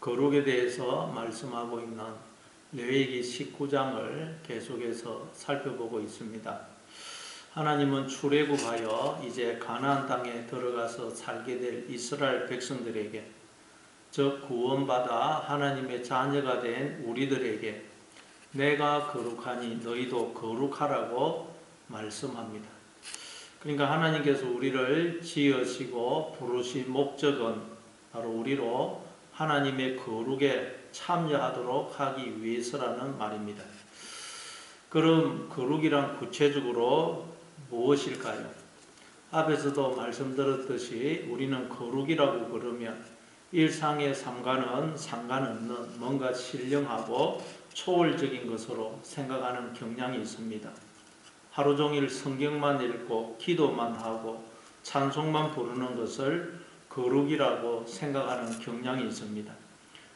거룩에 대해서 말씀하고 있는 레위기 19장을 계속해서 살펴보고 있습니다. 하나님은 출애굽하여 이제 가나안 땅에 들어가서 살게 될 이스라엘 백성들에게, 즉 구원받아 하나님의 자녀가 된 우리들에게 내가 거룩하니 너희도 거룩하라고 말씀합니다. 그러니까 하나님께서 우리를 지으시고 부르신 목적은 바로 우리로 하나님의 거룩에 참여하도록 하기 위해서라는 말입니다. 그럼 거룩이란 구체적으로 무엇일까요? 앞에서도 말씀드렸듯이 우리는 거룩이라고 그러면 일상의 삶과는 상관없는 뭔가 신령하고 초월적인 것으로 생각하는 경향이 있습니다. 하루 종일 성경만 읽고 기도만 하고 찬송만 부르는 것을 거룩이라고 생각하는 경향이 있습니다.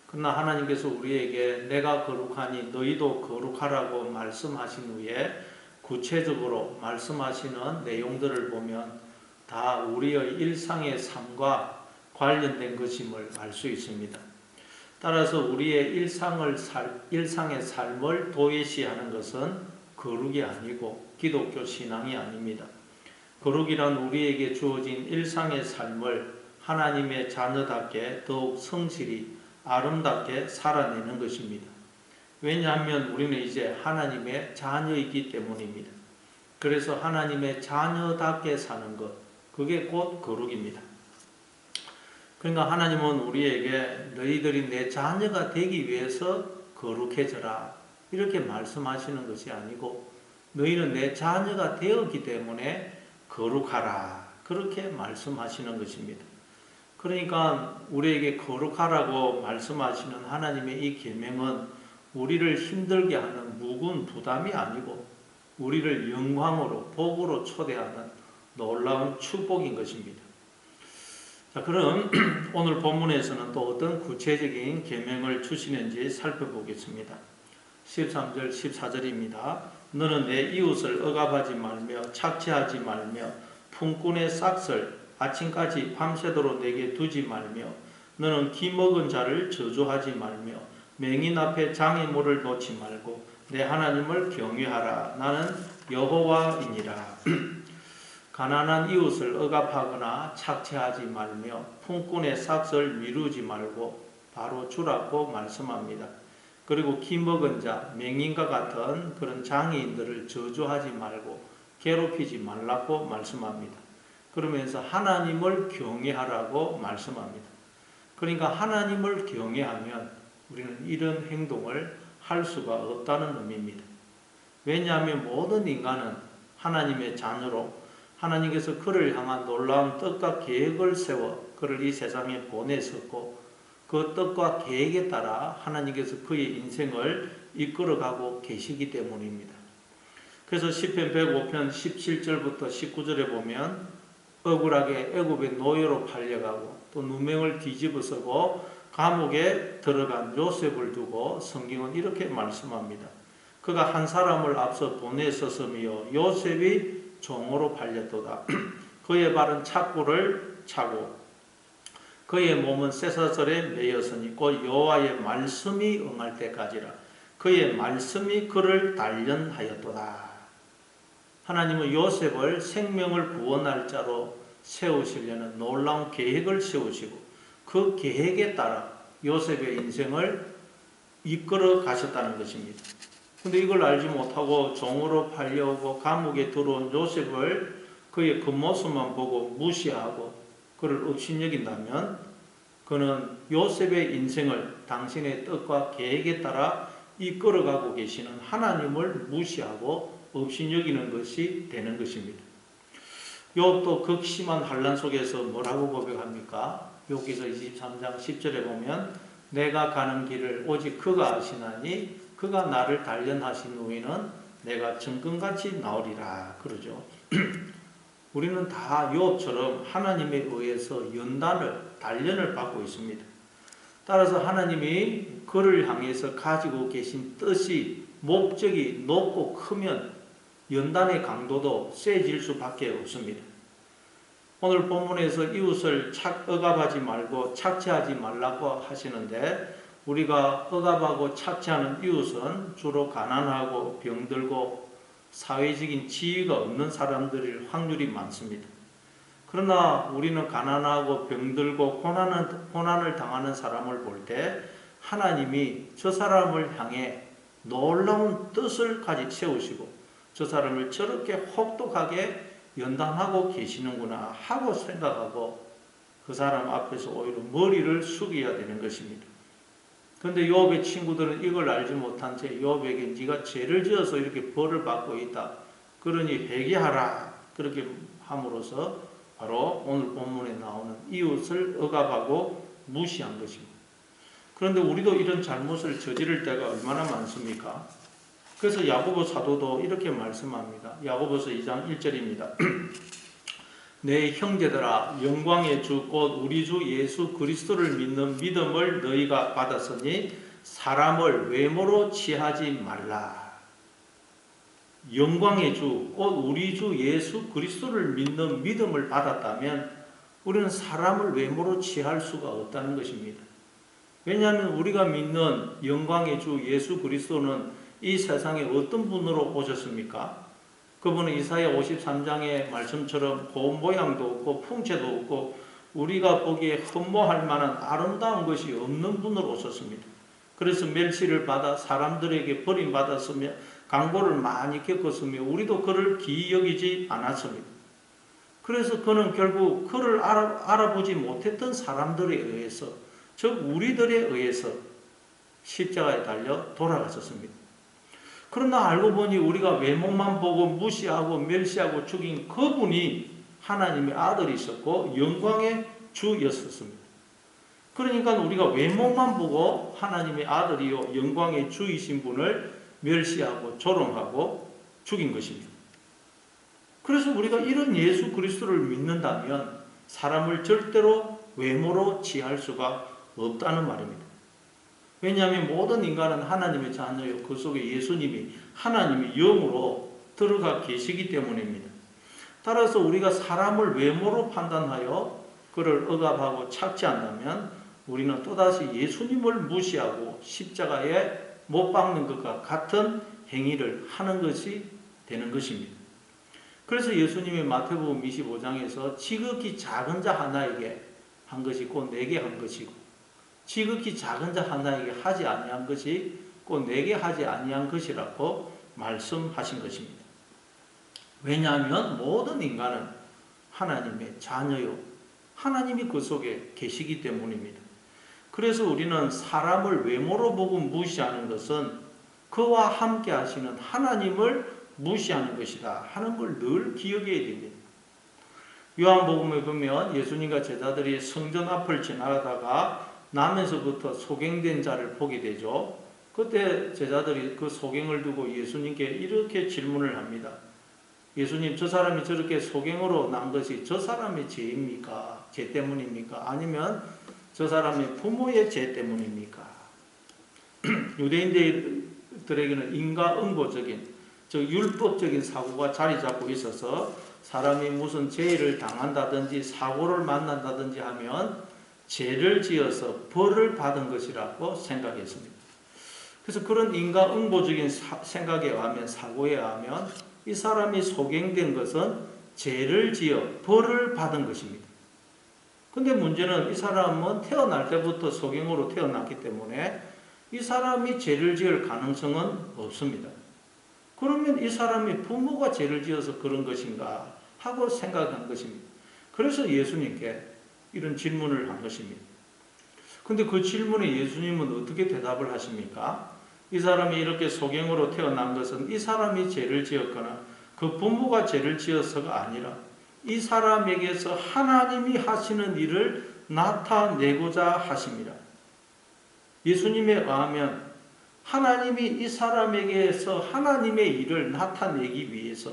그러나 하나님께서 우리에게 내가 거룩하니 너희도 거룩하라고 말씀하신 후에 구체적으로 말씀하시는 내용들을 보면 다 우리의 일상의 삶과 관련된 것임을 알 수 있습니다. 따라서 우리의 일상의 삶을 도외시하는 것은 거룩이 아니고 기독교 신앙이 아닙니다. 거룩이란 우리에게 주어진 일상의 삶을 하나님의 자녀답게 더욱 성실히 아름답게 살아내는 것입니다. 왜냐하면 우리는 이제 하나님의 자녀이기 때문입니다. 그래서 하나님의 자녀답게 사는 것, 그게 곧 거룩입니다. 그러니까 하나님은 우리에게 너희들이 내 자녀가 되기 위해서 거룩해져라 이렇게 말씀하시는 것이 아니고 너희는 내 자녀가 되었기 때문에 거룩하라 그렇게 말씀하시는 것입니다. 그러니까 우리에게 거룩하라고 말씀하시는 하나님의 이 계명은 우리를 힘들게 하는 무거운 부담이 아니고 우리를 영광으로 복으로 초대하는 놀라운 축복인 것입니다. 자, 그럼 오늘 본문에서는 또 어떤 구체적인 계명을 주시는지 살펴보겠습니다. 13절 14절입니다. 너는 내 이웃을 억압하지 말며 착취하지 말며 품꾼의 싹을 아침까지 밤새도록 내게 두지 말며 너는 기먹은 자를 저주하지 말며 맹인 앞에 장애물을 놓지 말고 내 하나님을 경외하라. 나는 여호와이니라. 가난한 이웃을 억압하거나 착취하지 말며 품꾼의 삭을 미루지 말고 바로 주라고 말씀합니다. 그리고 기먹은 자, 맹인과 같은 그런 장애인들을 저주하지 말고 괴롭히지 말라고 말씀합니다. 그러면서 하나님을 경외하라고 말씀합니다. 그러니까 하나님을 경외하면 우리는 이런 행동을 할 수가 없다는 의미입니다. 왜냐하면 모든 인간은 하나님의 자녀로 하나님께서 그를 향한 놀라운 뜻과 계획을 세워 그를 이 세상에 보내셨고 그 뜻과 계획에 따라 하나님께서 그의 인생을 이끌어가고 계시기 때문입니다. 그래서 시편 105편 17절부터 19절에 보면 억울하게 애굽의 노예로 팔려가고 또 누명을 뒤집어쓰고 감옥에 들어간 요셉을 두고 성경은 이렇게 말씀합니다. 그가 한 사람을 앞서 보냈었으며 요셉이 종으로 팔렸도다. 그의 발은 착고를 차고 그의 몸은 쇠사슬에 매였으니 곧 여호와의 말씀이 응할 때까지라. 그의 말씀이 그를 단련하였도다. 하나님은 요셉을 생명을 구원할 자로 세우시려는 놀라운 계획을 세우시고 그 계획에 따라 요셉의 인생을 이끌어 가셨다는 것입니다. 근데 이걸 알지 못하고 종으로 팔려오고 감옥에 들어온 요셉을 그의 겉모습만 보고 무시하고 그를 업신여긴다면 그는 요셉의 인생을 당신의 뜻과 계획에 따라 이끌어가고 계시는 하나님을 무시하고 업신여기는 것이 되는 것입니다. 욥도 극심한 환난 속에서 뭐라고 고백합니까? 욥기서 23장 10절에 보면 내가 가는 길을 오직 그가 아시나니 그가 나를 단련하신 후에는 내가 정금같이 나오리라 그러죠. 우리는 다 욥처럼 하나님에 의해서 단련을 받고 있습니다. 따라서 하나님이 그를 향해서 가지고 계신 뜻이 목적이 높고 크면 연단의 강도도 세질 수밖에 없습니다. 오늘 본문에서 이웃을 억압하지 말고 착취하지 말라고 하시는데, 우리가 억압하고 착취하는 이웃은 주로 가난하고 병들고 사회적인 지위가 없는 사람들일 확률이 많습니다. 그러나 우리는 가난하고 병들고 고난을 당하는 사람을 볼 때 하나님이 저 사람을 향해 놀라운 뜻을 세우시고 저 사람을 저렇게 혹독하게 연단하고 계시는구나 하고 생각하고 그 사람 앞에서 오히려 머리를 숙여야 되는 것입니다. 그런데 욥의 친구들은 이걸 알지 못한 채 욥에게 네가 죄를 지어서 이렇게 벌을 받고 있다, 그러니 회개하라, 그렇게 함으로써 바로 오늘 본문에 나오는 이웃을 억압하고 무시한 것입니다. 그런데 우리도 이런 잘못을 저지를 때가 얼마나 많습니까? 그래서 야고보 사도도 이렇게 말씀합니다. 야고보서 2장 1절입니다. 내 형제들아, 영광의 주 곧 우리 주 예수 그리스도를 믿는 믿음을 너희가 받았으니 사람을 외모로 취하지 말라. 영광의 주 곧 우리 주 예수 그리스도를 믿는 믿음을 받았다면 우리는 사람을 외모로 취할 수가 없다는 것입니다. 왜냐하면 우리가 믿는 영광의 주 예수 그리스도는 이 세상에 어떤 분으로 오셨습니까? 그분은 이사야 53장의 말씀처럼 고운 모양도 없고 풍채도 없고 우리가 보기에 흠모할 만한 아름다운 것이 없는 분으로 오셨습니다. 그래서 멸시를 받아 사람들에게 버림받았으며 강고를 많이 겪었으며 우리도 그를 기이 여기지 않았습니다. 그래서 그는 결국 그를 알아보지 못했던 사람들에 의해서, 즉 우리들에 의해서 십자가에 달려 돌아가셨습니다. 그러나 알고 보니 우리가 외모만 보고 무시하고 멸시하고 죽인 그분이 하나님의 아들이셨고 영광의 주였었습니다. 그러니까 우리가 외모만 보고 하나님의 아들이요 영광의 주이신 분을 멸시하고 조롱하고 죽인 것입니다. 그래서 우리가 이런 예수 그리스도를 믿는다면 사람을 절대로 외모로 취할 수가 없다는 말입니다. 왜냐하면 모든 인간은 하나님의 자녀요, 그 속에 예수님이 하나님의 영으로 들어가 계시기 때문입니다. 따라서 우리가 사람을 외모로 판단하여 그를 억압하고 착취한다면 우리는 또다시 예수님을 무시하고 십자가에 못 박는 것과 같은 행위를 하는 것이 되는 것입니다. 그래서 예수님이 마태복음 25장에서 지극히 작은 자 하나에게 한 것이 곧 내게 한 것이고 지극히 작은 자 하나에게 하지 아니한 것이 곧 내게 하지 아니한 것이라고 말씀하신 것입니다. 왜냐하면 모든 인간은 하나님의 자녀요, 하나님이 그 속에 계시기 때문입니다. 그래서 우리는 사람을 외모로 보고 무시하는 것은 그와 함께 하시는 하나님을 무시하는 것이다 하는 걸 늘 기억해야 됩니다. 요한복음에 보면 예수님과 제자들이 성전 앞을 지나가다가 남에서부터 소경된 자를 보게 되죠. 그때 제자들이 그 소경을 두고 예수님께 이렇게 질문을 합니다. 예수님, 저 사람이 저렇게 소경으로 난 것이 저 사람의 죄입니까? 죄 때문입니까? 아니면 저 사람의 부모의 죄 때문입니까? 유대인들에게는 인과응보적인, 즉 율법적인 사고가 자리 잡고 있어서 사람이 무슨 죄를 당한다든지 사고를 만난다든지 하면 죄를 지어서 벌을 받은 것이라고 생각했습니다. 그래서 그런 인과응보적인 생각에 의하면, 사고에 의하면 이 사람이 소경된 것은 죄를 지어 벌을 받은 것입니다. 근데 문제는 이 사람은 태어날 때부터 소경으로 태어났기 때문에 이 사람이 죄를 지을 가능성은 없습니다. 그러면 이 사람이 부모가 죄를 지어서 그런 것인가 하고 생각한 것입니다. 그래서 예수님께 이런 질문을 한 것입니다. 근데 그 질문에 예수님은 어떻게 대답을 하십니까? 이 사람이 이렇게 소경으로 태어난 것은 이 사람이 죄를 지었거나 그 부모가 죄를 지어서가 아니라 이 사람에게서 하나님이 하시는 일을 나타내고자 하십니다. 예수님에 의하면 하나님이 이 사람에게서 하나님의 일을 나타내기 위해서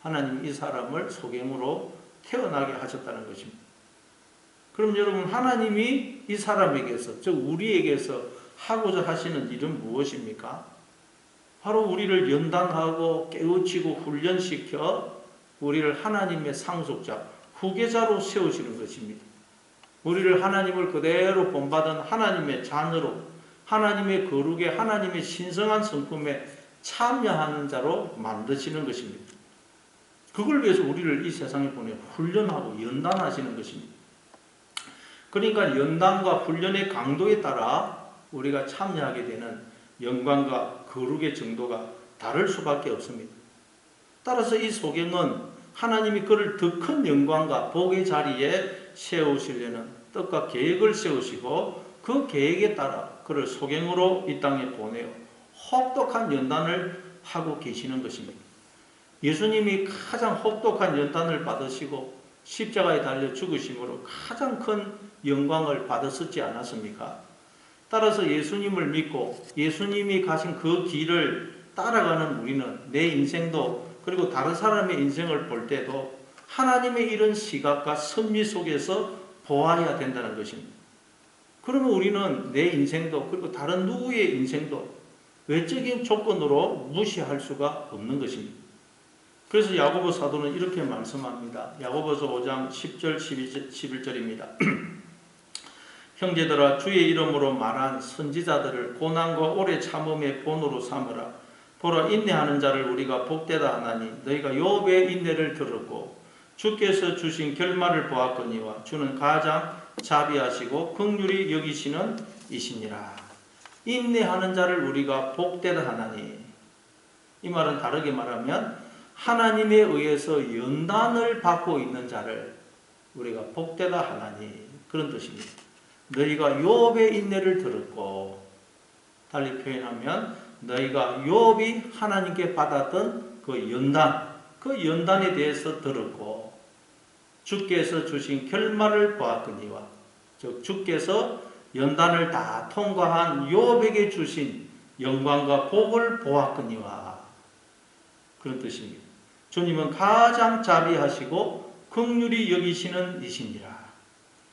하나님이 이 사람을 소경으로 태어나게 하셨다는 것입니다. 그럼 여러분, 하나님이 이 사람에게서, 즉 우리에게서 하고자 하시는 일은 무엇입니까? 바로 우리를 연단하고 깨우치고 훈련시켜 우리를 하나님의 상속자, 후계자로 세우시는 것입니다. 우리를 하나님을 그대로 본받은 하나님의 자녀로, 하나님의 거룩에, 하나님의 신성한 성품에 참여하는 자로 만드시는 것입니다. 그걸 위해서 우리를 이 세상에 보내 훈련하고 연단하시는 것입니다. 그러니까 연단과 훈련의 강도에 따라 우리가 참여하게 되는 영광과 거룩의 정도가 다를 수밖에 없습니다. 따라서 이 소경은 하나님이 그를 더 큰 영광과 복의 자리에 세우시려는 뜻과 계획을 세우시고 그 계획에 따라 그를 소경으로 이 땅에 보내어 혹독한 연단을 하고 계시는 것입니다. 예수님이 가장 혹독한 연단을 받으시고 십자가에 달려 죽으심으로 가장 큰 영광을 받으셨지 않았습니까? 따라서 예수님을 믿고 예수님이 가신 그 길을 따라가는 우리는 내 인생도 그리고 다른 사람의 인생을 볼 때도 하나님의 이런 시각과 섭리 속에서 보아야 된다는 것입니다. 그러면 우리는 내 인생도 그리고 다른 누구의 인생도 외적인 조건으로 무시할 수가 없는 것입니다. 그래서 야고보 사도는 이렇게 말씀합니다. 야고보서 5장 10절 11절입니다. 형제들아 주의 이름으로 말한 선지자들을 고난과 오래 참음의 본으로 삼으라. 보라 인내하는 자를 우리가 복되다 하나니 너희가 욥의 인내를 들었고 주께서 주신 결말을 보았거니와 주는 가장 자비하시고 긍휼히 여기시는 이시니라. 인내하는 자를 우리가 복되다 하나니, 이 말은 다르게 말하면 하나님에 의해서 연단을 받고 있는 자를 우리가 복되다 하나니, 그런 뜻입니다. 너희가 욥의 인내를 들었고, 달리 표현하면 너희가 욥이 하나님께 받았던 그 연단에 대해서 들었고 주께서 주신 결말을 보았거니와, 즉 주께서 연단을 다 통과한 욥에게 주신 영광과 복을 보았거니와, 그런 뜻입니다. 주님은 가장 자비하시고 긍휼히 여기시는 이시니라.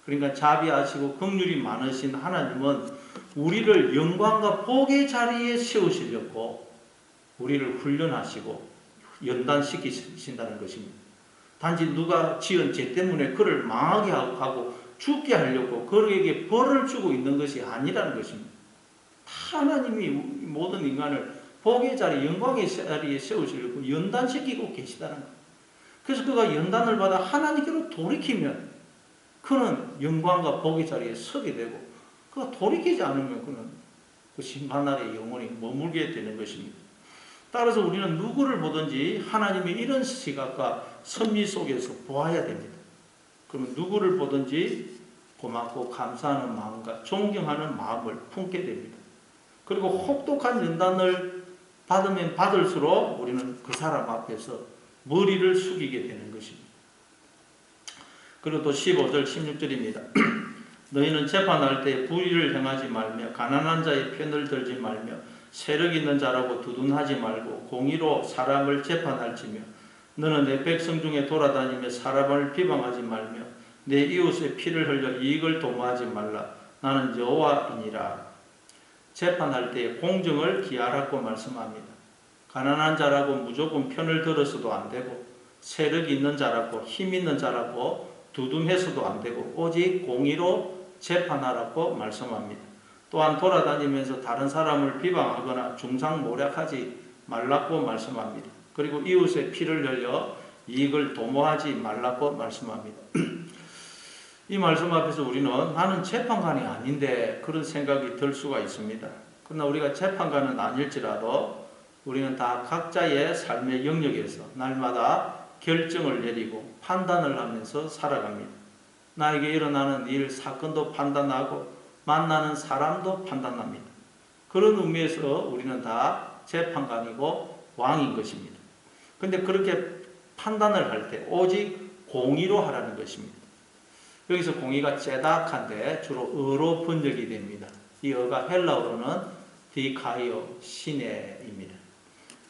그러니까 자비하시고 긍휼이 많으신 하나님은 우리를 영광과 복의 자리에 세우시려고 우리를 훈련하시고 연단시키신다는 것입니다. 단지 누가 지은 죄 때문에 그를 망하게 하고 죽게 하려고 그에게 벌을 주고 있는 것이 아니라는 것입니다. 하나님이 모든 인간을 복의 자리, 영광의 자리에 세우시려고 연단시키고 계시다는 거예요. 그래서 그가 연단을 받아 하나님께로 돌이키면 그는 영광과 복의 자리에 서게 되고, 그가 돌이키지 않으면 그는 그 심판날에 영원히 머물게 되는 것입니다. 따라서 우리는 누구를 보든지 하나님의 이런 시각과 섭리 속에서 보아야 됩니다. 그러면 누구를 보든지 고맙고 감사하는 마음과 존경하는 마음을 품게 됩니다. 그리고 혹독한 연단을 받으면 받을수록 우리는 그 사람 앞에서 머리를 숙이게 되는 것입니다. 그리고 또 15절 16절입니다. 너희는 재판할 때 불의를 행하지 말며 가난한 자의 편을 들지 말며 세력 있는 자라고 두둔하지 말고 공의로 사람을 재판할지며 너는 내 백성 중에 돌아다니며 사람을 비방하지 말며 내 이웃의 피를 흘려 이익을 도모하지 말라. 나는 여호와이니라. 재판할 때 공정을 기하라고 말씀합니다. 가난한 자라고 무조건 편을 들어서도 안 되고 세력 있는 자라고 힘 있는 자라고 두둔해서도 안 되고 오직 공의로 재판하라고 말씀합니다. 또한 돌아다니면서 다른 사람을 비방하거나 중상모략하지 말라고 말씀합니다. 그리고 이웃의 피를 흘려 이익을 도모하지 말라고 말씀합니다. 이 말씀 앞에서 우리는 나는 재판관이 아닌데 그런 생각이 들 수가 있습니다. 그러나 우리가 재판관은 아닐지라도 우리는 다 각자의 삶의 영역에서 날마다 결정을 내리고 판단을 하면서 살아갑니다. 나에게 일어나는 일, 사건도 판단하고 만나는 사람도 판단합니다. 그런 의미에서 우리는 다 재판관이고 왕인 것입니다. 그런데 그렇게 판단을 할 때 오직 공의로 하라는 것입니다. 여기서 공의가 째닥한데 주로 어로 번역이 됩니다. 이 어가 헬라어로는 디카이오 시네입니다.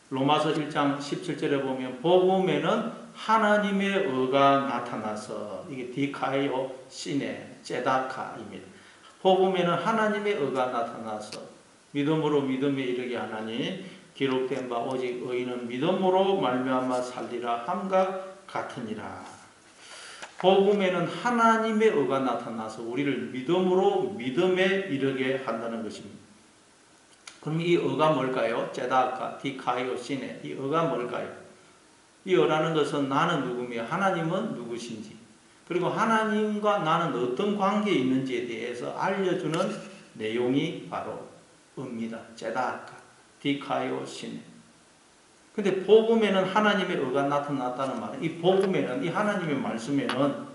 로마서 1장 17절에 보면 복음에는 하나님의 어가 나타나서 이게 디카이오 시네 째다카입니다. 복음에는 하나님의 어가 나타나서 믿음으로 믿음에 이르게 하나니 기록된 바 오직 의인은 믿음으로 말미암아 살리라 함과 같으니라. 복음에는 하나님의 의가 나타나서 우리를 믿음으로 믿음에 이르게 한다는 것입니다. 그럼 이 의가 뭘까요? 제다카, 디카이오, 시네. 이 의가 뭘까요? 이 의라는 것은 나는 누구며 하나님은 누구신지, 그리고 하나님과 나는 어떤 관계에 있는지에 대해서 알려주는 내용이 바로 의입니다. 제다카, 디카이오, 시네. 근데 복음에는 하나님의 의가 나타났다는 말은, 이 복음에는, 이 하나님의 말씀에는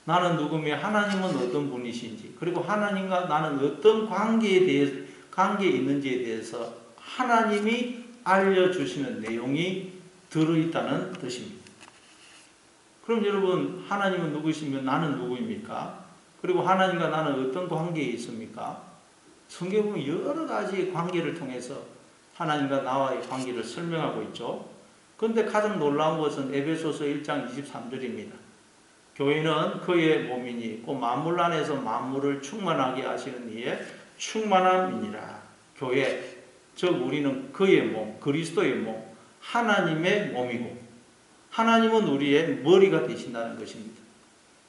나는 누구며 하나님은 어떤 분이신지, 그리고 하나님과 나는 어떤 관계에 있는지에 대해서 하나님이 알려주시는 내용이 들어있다는 뜻입니다. 그럼 여러분, 하나님은 누구시면 나는 누구입니까? 그리고 하나님과 나는 어떤 관계에 있습니까? 성경에 보면 여러 가지 관계를 통해서 하나님과 나와의 관계를 설명하고 있죠. 그런데 가장 놀라운 것은 에베소서 1장 23절입니다. 교회는 그의 몸이니 곧 만물 안에서 만물을 충만하게 하시는 이의 충만함이니라. 교회, 즉 우리는 그의 몸, 그리스도의 몸, 하나님의 몸이고, 하나님은 우리의 머리가 되신다는 것입니다.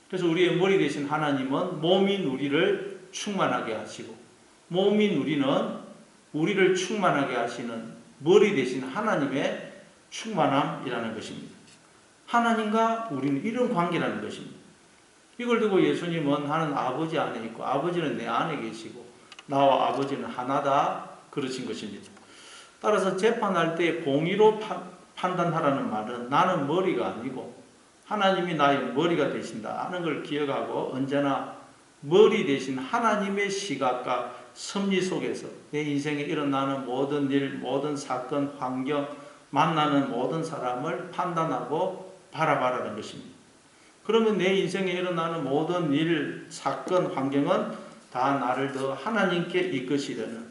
그래서 우리의 머리 되신 하나님은 몸인 우리를 충만하게 하시고, 몸인 우리를 충만하게 하시는 머리 되신 하나님의 충만함이라는 것입니다. 하나님과 우리는 이런 관계라는 것입니다. 이걸 두고 예수님은 하는 아버지 안에 있고 아버지는 내 안에 계시고 나와 아버지는 하나다 그러신 것입니다. 따라서 재판할 때 공의로 판단하라는 말은 나는 머리가 아니고 하나님이 나의 머리가 되신다 하는 걸 기억하고 언제나 머리 대신 하나님의 시각과 섭리 속에서 내 인생에 일어나는 모든 일, 모든 사건, 환경, 만나는 모든 사람을 판단하고 바라봐라는 것입니다. 그러면 내 인생에 일어나는 모든 일, 사건, 환경은 다 나를 더 하나님께 이끄시려는,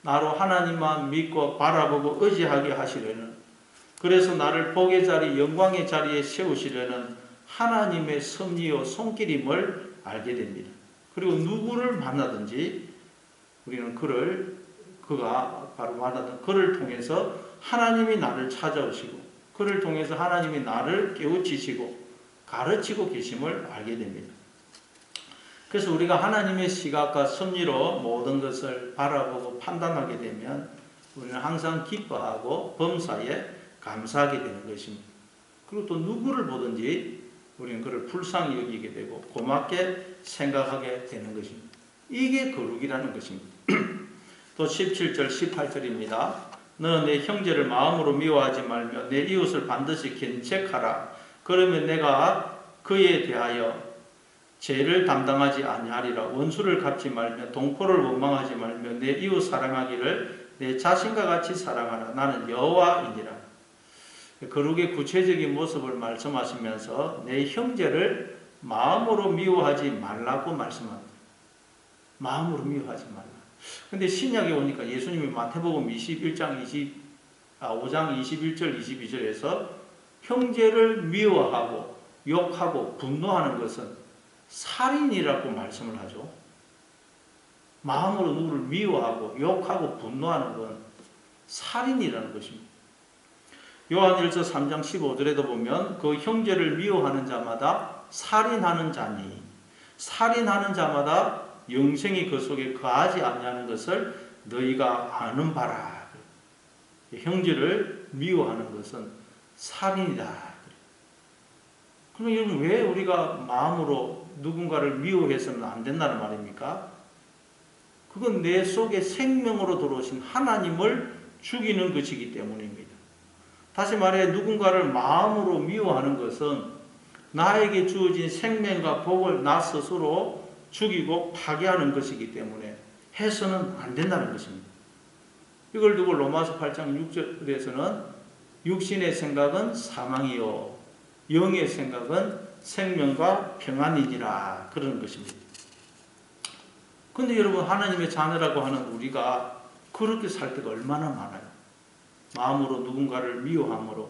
나로 하나님만 믿고 바라보고 의지하게 하시려는, 그래서 나를 복의 자리, 영광의 자리에 세우시려는 하나님의 섭리요 손길임을 알게 됩니다. 그리고 누구를 만나든지 우리는 그가 바로 말하던 그를 통해서 하나님이 나를 찾아오시고, 그를 통해서 하나님이 나를 깨우치시고 가르치고 계심을 알게 됩니다. 그래서 우리가 하나님의 시각과 섭리로 모든 것을 바라보고 판단하게 되면 우리는 항상 기뻐하고 범사에 감사하게 되는 것입니다. 그리고 또 누구를 보든지 우리는 그를 불쌍히 여기게 되고 고맙게 생각하게 되는 것입니다. 이게 거룩이라는 것입니다. 또 17절, 18절입니다. 너는 내 형제를 마음으로 미워하지 말며 내 이웃을 반드시 견책하라. 그러면 내가 그에 대하여 죄를 담당하지 아니하리라. 원수를 갚지 말며 동포를 원망하지 말며 내 이웃 사랑하기를 내 자신과 같이 사랑하라. 나는 여호와이니라. 거룩의 구체적인 모습을 말씀하시면서 내 형제를 마음으로 미워하지 말라고 말씀합니다. 마음으로 미워하지 말라. 근데 신약에 오니까 예수님이 마태복음 5장 21절 22절에서 형제를 미워하고 욕하고 분노하는 것은 살인이라고 말씀을 하죠. 마음으로 누구를 미워하고 욕하고 분노하는 건 살인이라는 것입니다. 요한일서 3장 15절에도 보면 그 형제를 미워하는 자마다 살인하는 자니 살인하는 자마다 영생이 그 속에 거하지 아니하는 것을 너희가 아는 바라. 형제를 미워하는 것은 살인이다. 그럼 여러분 왜 우리가 마음으로 누군가를 미워해서는 안 된다는 말입니까? 그건 내 속에 생명으로 들어오신 하나님을 죽이는 것이기 때문입니다. 다시 말해 누군가를 마음으로 미워하는 것은 나에게 주어진 생명과 복을 나 스스로 죽이고 파괴하는 것이기 때문에 해서는 안 된다는 것입니다. 이걸 두고 로마서 8장 6절에서는 육신의 생각은 사망이요 영의 생각은 생명과 평안이니라 그러는 것입니다. 그런데 여러분 하나님의 자녀라고 하는 우리가 그렇게 살 때가 얼마나 많아요. 마음으로 누군가를 미워함으로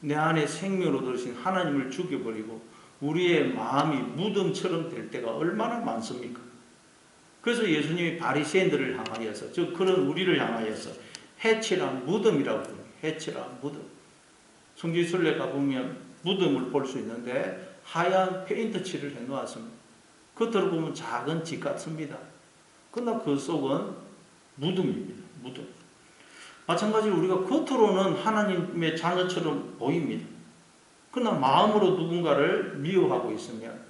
내 안에 생명으로 들으신 하나님을 죽여버리고 우리의 마음이 무덤처럼 될 때가 얼마나 많습니까? 그래서 예수님이 바리새인들을 향하여서 즉 그런 우리를 향하여서 해치란 무덤이라고 부릅니다. 해치란 무덤. 성지순례 가보면 무덤을 볼 수 있는데 하얀 페인트 칠을 해놓았습니다. 겉으로 보면 작은 집 같습니다. 그러나 그 속은 무덤입니다. 무덤. 마찬가지로 우리가 겉으로는 하나님의 자녀처럼 보입니다. 그러나 마음으로 누군가를 미워하고 있으면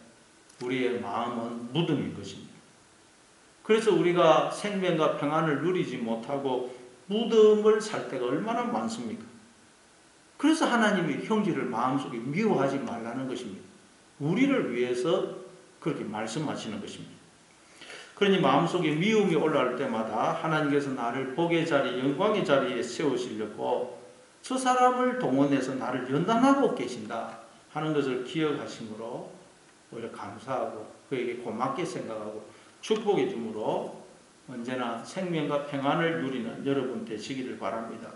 우리의 마음은 무덤인 것입니다. 그래서 우리가 생명과 평안을 누리지 못하고 무덤을 살 때가 얼마나 많습니까? 그래서 하나님이 형제를 마음속에 미워하지 말라는 것입니다. 우리를 위해서 그렇게 말씀하시는 것입니다. 그러니 마음속에 미움이 올라올 때마다 하나님께서 나를 복의 자리, 영광의 자리에 세우시려고 저 사람을 동원해서 나를 연단하고 계신다 하는 것을 기억하심으로 오히려 감사하고 그에게 고맙게 생각하고 축복해 줌으로 언제나 생명과 평안을 누리는 여러분 되시기를 바랍니다.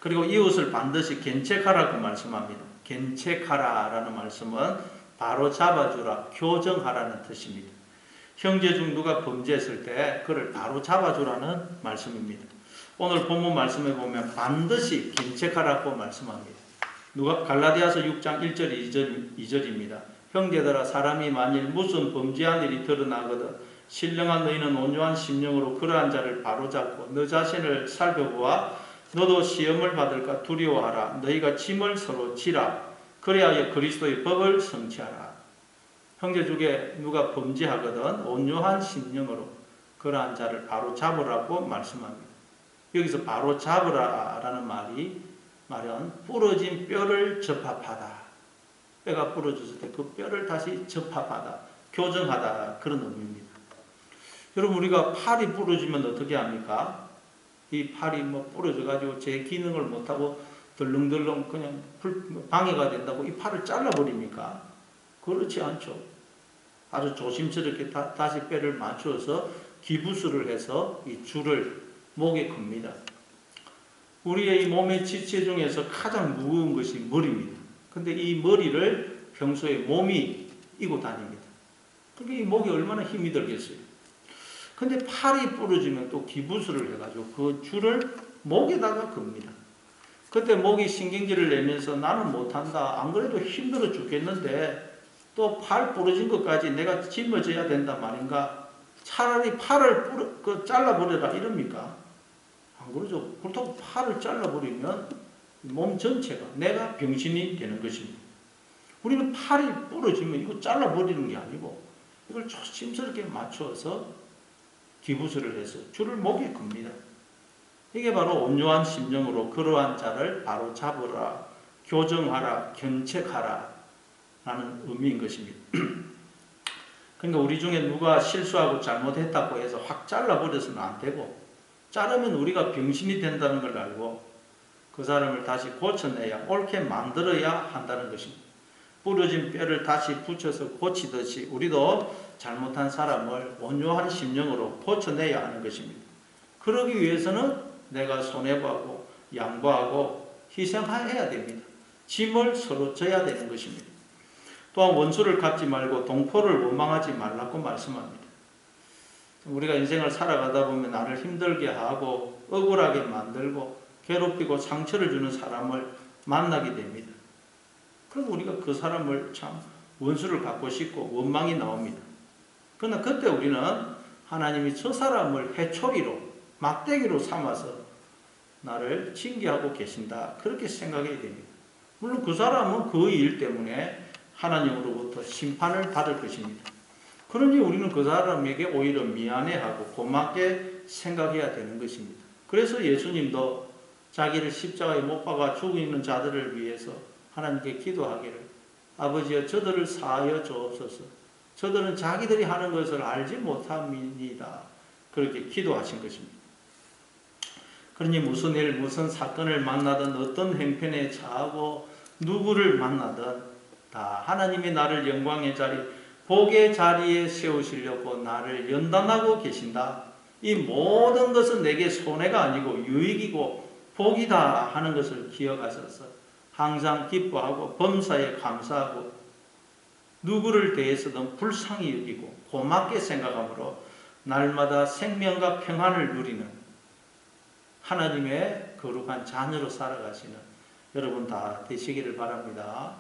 그리고 이웃을 반드시 견책하라고 말씀합니다. 견책하라라는 말씀은 바로 잡아주라, 교정하라는 뜻입니다. 형제 중 누가 범죄했을 때 그를 바로 잡아주라는 말씀입니다. 오늘 본문 말씀에 보면 반드시 견책하라고 말씀합니다. 갈라디아서 6장 1절 2절입니다. 형제들아 사람이 만일 무슨 범죄한 일이 드러나거든 신령한 너희는 온유한 심령으로 그러한 자를 바로잡고 너 자신을 살펴보아 너도 시험을 받을까 두려워하라. 너희가 짐을 서로 지라. 그래야 그리스도의 법을 성취하라. 형제 중에 누가 범죄하거든 온유한 심령으로 그러한 자를 바로잡으라고 말씀합니다. 여기서 바로잡으라라는 말은 부러진 뼈를 접합하다. 뼈가 부러졌을 때 그 뼈를 다시 접합하다, 교정하다 그런 의미입니다. 여러분 우리가 팔이 부러지면 어떻게 합니까? 이 팔이 부러져가지고 제 기능을 못하고 덜렁덜렁 그냥 방해가 된다고 이 팔을 잘라버립니까? 그렇지 않죠. 아주 조심스럽게 다시 뼈를 맞추어서 기부스를 해서 이 줄을 목에 겁니다. 우리의 이 몸의 지체 중에서 가장 무거운 것이 머리입니다. 근데 이 머리를 평소에 몸이 이고 다닙니다. 그러니까 이 목이 얼마나 힘이 들겠어요. 근데 팔이 부러지면 또 기부스를 해가지고 그 줄을 목에다가 겁니다. 그때 목이 신경질을 내면서 나는 못한다. 안 그래도 힘들어 죽겠는데 또 팔 부러진 것까지 내가 짊어져야 된다 말인가? 차라리 팔을 잘라버려라 이럽니까? 안 그러죠. 그렇다고 팔을 잘라버리면 몸 전체가 내가 병신이 되는 것입니다. 우리는 팔이 부러지면 이거 잘라버리는 게 아니고 이걸 조심스럽게 맞춰서 기부스를 해서 줄을 목에 겁니다. 이게 바로 온유한 심령으로 그러한 자를 바로 잡으라, 교정하라, 견책하라 라는 의미인 것입니다. 그러니까 우리 중에 누가 실수하고 잘못했다고 해서 확 잘라버려서는 안 되고 자르면 우리가 병신이 된다는 걸 알고 그 사람을 다시 고쳐내야 옳게 만들어야 한다는 것입니다. 부러진 뼈를 다시 붙여서 고치듯이 우리도 잘못한 사람을 온유한 심령으로 고쳐내야 하는 것입니다. 그러기 위해서는 내가 손해보고 양보하고 희생해야 됩니다. 짐을 서로 져야 되는 것입니다. 또한 원수를 갚지 말고 동포를 원망하지 말라고 말씀합니다. 우리가 인생을 살아가다 보면 나를 힘들게 하고 억울하게 만들고 괴롭히고 상처를 주는 사람을 만나게 됩니다. 그럼 우리가 그 사람을 참 원수를 갚고 싶고 원망이 나옵니다. 그러나 그때 우리는 하나님이 저 사람을 해초리로 막대기로 삼아서 나를 징계하고 계신다 그렇게 생각해야 됩니다. 물론 그 사람은 그 일 때문에 하나님으로부터 심판을 받을 것입니다. 그러니 우리는 그 사람에게 오히려 미안해하고 고맙게 생각해야 되는 것입니다. 그래서 예수님도 자기를 십자가에 못 박아 죽이는 자들을 위해서 하나님께 기도하기를 아버지여 저들을 사하여 주옵소서. 저들은 자기들이 하는 것을 알지 못합니다. 그렇게 기도하신 것입니다. 그러니 무슨 일, 무슨 사건을 만나든 어떤 행편에 처하고 누구를 만나든 다 하나님이 나를 영광의 자리, 복의 자리에 세우시려고 나를 연단하고 계신다. 이 모든 것은 내게 손해가 아니고 유익이고 복이다 하는 것을 기억하셔서 항상 기뻐하고 범사에 감사하고 누구를 대해서든 불쌍히 여기고 고맙게 생각함으로 날마다 생명과 평안을 누리는 하나님의 거룩한 자녀로 살아가시는 여러분 다 되시기를 바랍니다.